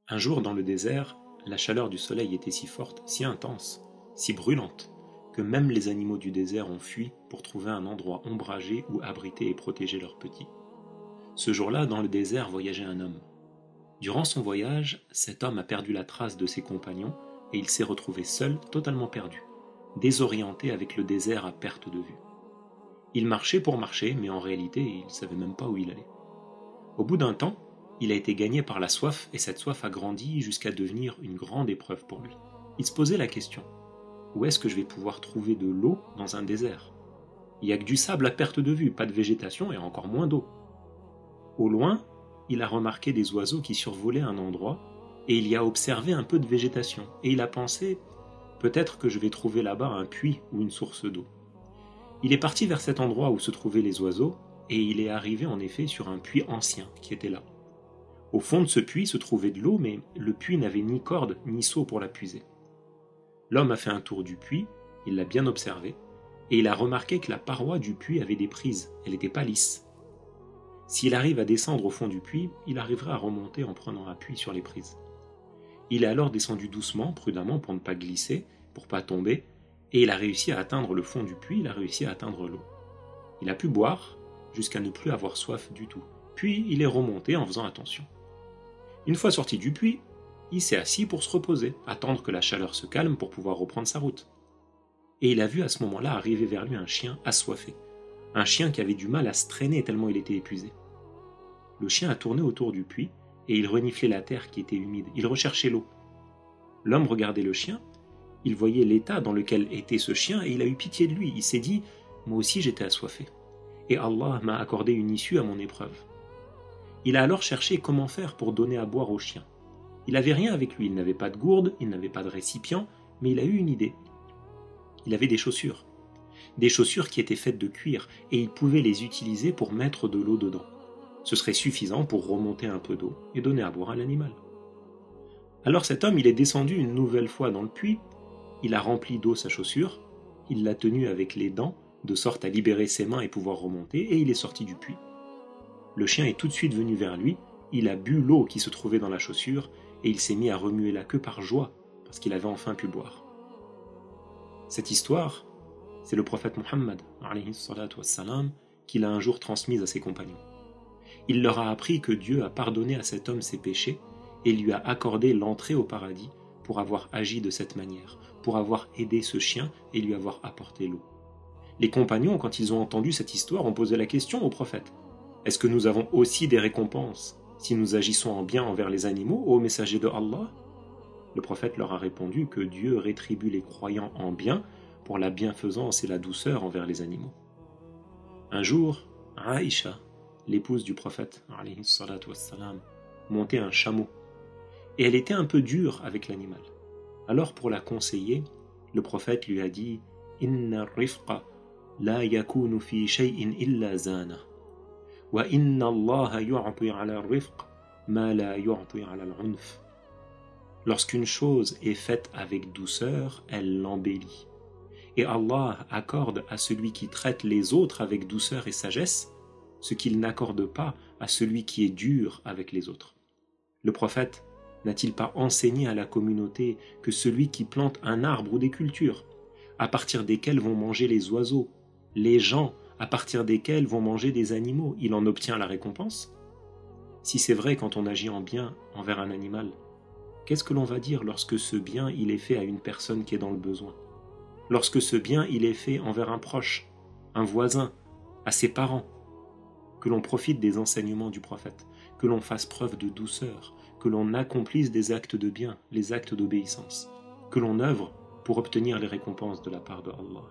Un jour, dans le désert, la chaleur du soleil était si forte, si intense, si brûlante, que même les animaux du désert ont fui pour trouver un endroit ombragé où abriter et protéger leurs petits. Ce jour-là, dans le désert, voyageait un homme. Durant son voyage, cet homme a perdu la trace de ses compagnons et il s'est retrouvé seul, totalement perdu, désorienté avec le désert à perte de vue. Il marchait pour marcher, mais en réalité, il ne savait même pas où il allait. Au bout d'un temps, il a été gagné par la soif et cette soif a grandi jusqu'à devenir une grande épreuve pour lui. Il se posait la question, où est-ce que je vais pouvoir trouver de l'eau dans un désert? Il n'y a que du sable à perte de vue, pas de végétation et encore moins d'eau. Au loin, il a remarqué des oiseaux qui survolaient un endroit et il y a observé un peu de végétation et il a pensé, peut-être que je vais trouver là-bas un puits ou une source d'eau. Il est parti vers cet endroit où se trouvaient les oiseaux et il est arrivé en effet sur un puits ancien qui était là. Au fond de ce puits se trouvait de l'eau, mais le puits n'avait ni corde ni seau pour la puiser. L'homme a fait un tour du puits, il l'a bien observé, et il a remarqué que la paroi du puits avait des prises, elle n'était pas lisse. S'il arrive à descendre au fond du puits, il arrivera à remonter en prenant appui sur les prises. Il est alors descendu doucement, prudemment, pour ne pas glisser, pour ne pas tomber, et il a réussi à atteindre le fond du puits, il a réussi à atteindre l'eau. Il a pu boire, jusqu'à ne plus avoir soif du tout. Puis il est remonté en faisant attention. Une fois sorti du puits, il s'est assis pour se reposer, attendre que la chaleur se calme pour pouvoir reprendre sa route. Et il a vu à ce moment-là arriver vers lui un chien assoiffé, un chien qui avait du mal à se traîner tellement il était épuisé. Le chien a tourné autour du puits et il reniflait la terre qui était humide, il recherchait l'eau. L'homme regardait le chien, il voyait l'état dans lequel était ce chien et il a eu pitié de lui, il s'est dit « moi aussi j'étais assoiffé, et Allah m'a accordé une issue à mon épreuve ». Il a alors cherché comment faire pour donner à boire au chien. Il n'avait rien avec lui, il n'avait pas de gourde, il n'avait pas de récipient, mais il a eu une idée. Il avait des chaussures qui étaient faites de cuir, et il pouvait les utiliser pour mettre de l'eau dedans. Ce serait suffisant pour remonter un peu d'eau et donner à boire à l'animal. Alors cet homme, il est descendu une nouvelle fois dans le puits, il a rempli d'eau sa chaussure, il l'a tenue avec les dents, de sorte à libérer ses mains et pouvoir remonter, et il est sorti du puits. Le chien est tout de suite venu vers lui, il a bu l'eau qui se trouvait dans la chaussure et il s'est mis à remuer la queue par joie parce qu'il avait enfin pu boire. Cette histoire, c'est le prophète Muhammad qui l'a un jour transmise à ses compagnons. Il leur a appris que Dieu a pardonné à cet homme ses péchés et lui a accordé l'entrée au paradis pour avoir agi de cette manière, pour avoir aidé ce chien et lui avoir apporté l'eau. Les compagnons, quand ils ont entendu cette histoire, ont posé la question au prophète. Est-ce que nous avons aussi des récompenses si nous agissons en bien envers les animaux, ô messager de Allah? Le prophète leur a répondu que Dieu rétribue les croyants en bien pour la bienfaisance et la douceur envers les animaux. Un jour, Aïcha, l'épouse du prophète, montait un chameau, et elle était un peu dure avec l'animal. Alors pour la conseiller, le prophète lui a dit « Inna rifqa la yakunu fi shay'in illa zana » Lorsqu'une chose est faite avec douceur, elle l'embellit. Et Allah accorde à celui qui traite les autres avec douceur et sagesse ce qu'il n'accorde pas à celui qui est dur avec les autres. Le prophète n'a-t-il pas enseigné à la communauté que celui qui plante un arbre ou des cultures, à partir desquelles vont manger les oiseaux, les gens, à partir desquels vont manger des animaux, il en obtient la récompense? Si c'est vrai quand on agit en bien envers un animal, qu'est-ce que l'on va dire lorsque ce bien il est fait à une personne qui est dans le besoin? Lorsque ce bien il est fait envers un proche, un voisin, à ses parents? Que l'on profite des enseignements du prophète, que l'on fasse preuve de douceur, que l'on accomplisse des actes de bien, les actes d'obéissance, que l'on œuvre pour obtenir les récompenses de la part de Allah.